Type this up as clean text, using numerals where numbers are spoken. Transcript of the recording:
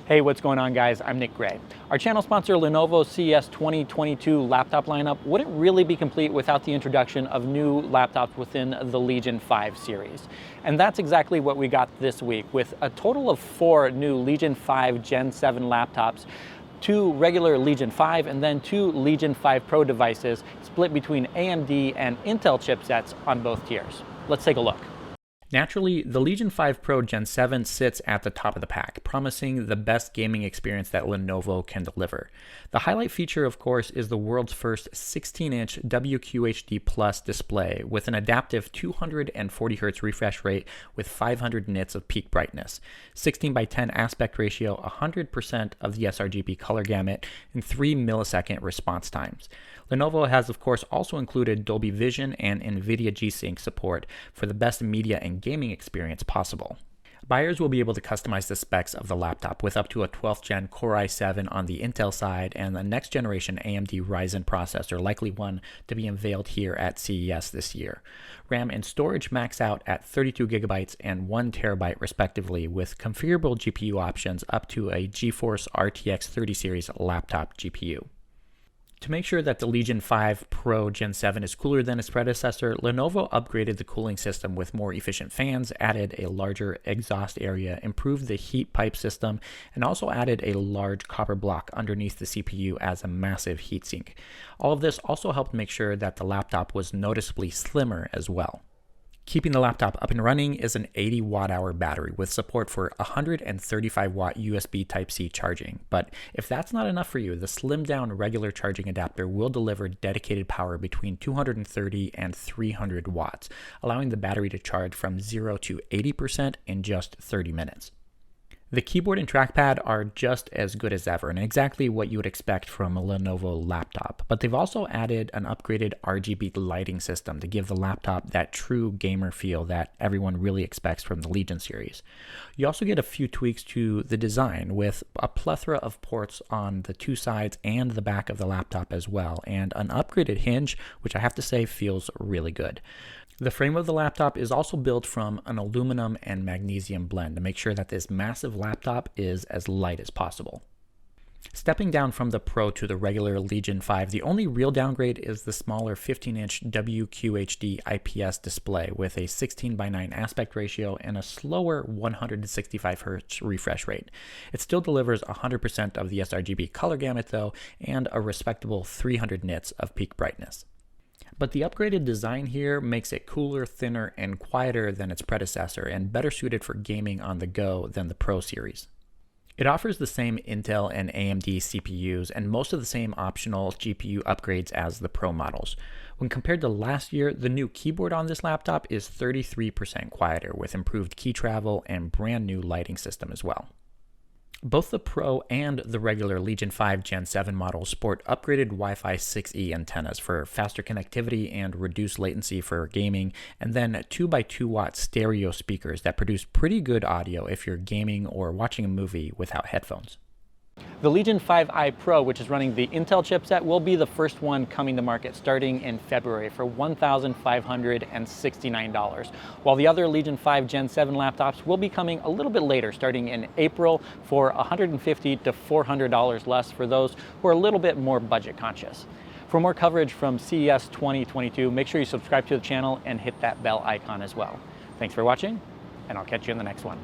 Hey, what's going on, guys? I'm Nick Gray. Our channel sponsor, Lenovo CES 2022 laptop lineup wouldn't really be complete without the introduction of new laptops within the Legion 5 series. And that's exactly what we got this week, with a total of 4 new Legion 5 Gen 7 laptops, 2 regular Legion 5, and then 2 Legion 5 Pro devices split between AMD and Intel chipsets on both tiers. Let's take a look. Naturally, the Legion 5 Pro Gen 7 sits at the top of the pack, promising the best gaming experience that Lenovo can deliver. The highlight feature, of course, is the world's first 16-inch WQHD Plus display with an adaptive 240Hz refresh rate with 500 nits of peak brightness, 16:10 aspect ratio, 100% of the sRGB color gamut, and 3 millisecond response times. Lenovo has, of course, also included Dolby Vision and NVIDIA G-Sync support for the best media and gaming experience possible. Buyers will be able to customize the specs of the laptop with up to a 12th gen Core i7 on the Intel side and the next generation AMD Ryzen processor, likely one to be unveiled here at CES this year. RAM and storage max out at 32 gigabytes and 1 terabyte respectively, with configurable GPU options up to a GeForce RTX 30 series laptop GPU. To make sure that the Legion 5 Pro Gen 7 is cooler than its predecessor, Lenovo upgraded the cooling system with more efficient fans, added a larger exhaust area, improved the heat pipe system, and also added a large copper block underneath the CPU as a massive heatsink. All of this also helped make sure that the laptop was noticeably slimmer as well. Keeping the laptop up and running is an 80 watt-hour battery with support for 135 watt USB Type-C charging. But if that's not enough for you, the slimmed down regular charging adapter will deliver dedicated power between 230 and 300 watts, allowing the battery to charge from 0 to 80% in just 30 minutes. The keyboard and trackpad are just as good as ever and exactly what you would expect from a Lenovo laptop, but they've also added an upgraded RGB lighting system to give the laptop that true gamer feel that everyone really expects from the Legion series. You also get a few tweaks to the design with a plethora of ports on the 2 sides and the back of the laptop as well, and an upgraded hinge, which I have to say feels really good. The frame of the laptop is also built from an aluminum and magnesium blend to make sure that this massive laptop is as light as possible. Stepping down from the Pro to the regular Legion 5, the only real downgrade is the smaller 15-inch WQHD IPS display with a 16:9 aspect ratio and a slower 165Hz refresh rate. It still delivers 100% of the sRGB color gamut though, and a respectable 300 nits of peak brightness. But the upgraded design here makes it cooler, thinner, and quieter than its predecessor, and better suited for gaming on the go than the Pro series. It offers the same Intel and AMD CPUs and most of the same optional GPU upgrades as the Pro models. When compared to last year, the new keyboard on this laptop is 33% quieter with improved key travel and brand new lighting system as well. Both the Pro and the regular Legion 5 Gen 7 models sport upgraded Wi-Fi 6E antennas for faster connectivity and reduced latency for gaming, and then 2x2 watt stereo speakers that produce pretty good audio if you're gaming or watching a movie without headphones. The Legion 5i Pro, which is running the Intel chipset, will be the first one coming to market starting in February for $1,569, while the other Legion 5 Gen 7 laptops will be coming a little bit later, starting in April for $150 to $400 less for those who are a little bit more budget conscious. For more coverage from CES 2022, make sure you subscribe to the channel and hit that bell icon as well. Thanks for watching, and I'll catch you in the next one.